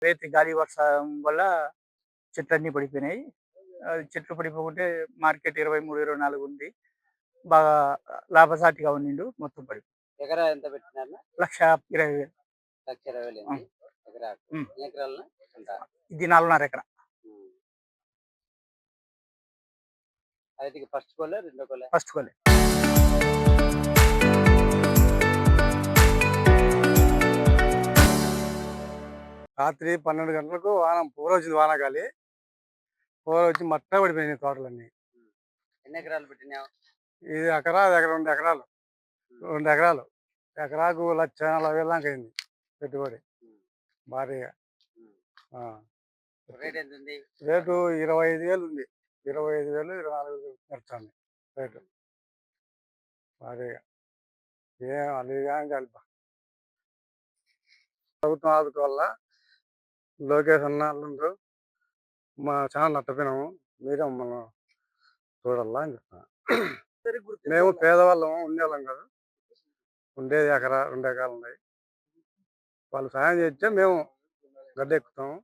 రేతి గాలి వర్షం వల్ల చెట్లన్నీ పడిపోయినాయి. చెట్లు పడిపోకుంటే మార్కెట్ 23, 24 ఉంది. బాగా లాభసాటిగా ఉన్నిండు. మొత్తం పడిపోయింది. ఎకరా ఎంత పెట్టినారన్న? 1,20,000. 1,20,000 హ్మ్. అయింది ఎకరాకు. హ్మ్. ఎన్ని ఎకరాలన్న? ఎంత? ఇది 4.5 ఎకరా. హ్మ్. అయితే ఇక ఫస్ట్ కోలే, రెండో కోలే? ఫస్ట్ కొలే. రాత్రి 12 గంటలకు పూరొచ్చింది వానగాలి. పూరొచ్చి మట్టా పడిపోయినాయి తోటలన్నీ. ఎన్ని ఎకరాలు పెట్టినావు? ఇది ఎకరా, అది ఎకరా 2 ఎకరాలు. 2 ఎకరాలు. ఎకరాకు 1,40,000 దాకా అయింది పెట్టుబడి భారీగా. ఆ. రేట్ ఎంత ఉంది? రేటు 25,000 ఉంది. 25,000, 24,000 నడుస్తుంది రేటు భారీగా. ఏం అది కానీ కలిప ప్రభుత్వం ఆదుకోవాల. లోకేష్ అన్న వాళ్ళు మా చాలా నష్టపోయినాము. మీరే మమ్మల్ని చూడాలా అని చెప్తున్నా. మేము పేదవాళ్ళం ఉండేవాళ్ళం కాదు. ఉండేది ఎకరా 2 ఎకరాలు ఉన్నాయి. వాళ్ళు సాయం చేస్తే మేము గద్దెక్కుతాము.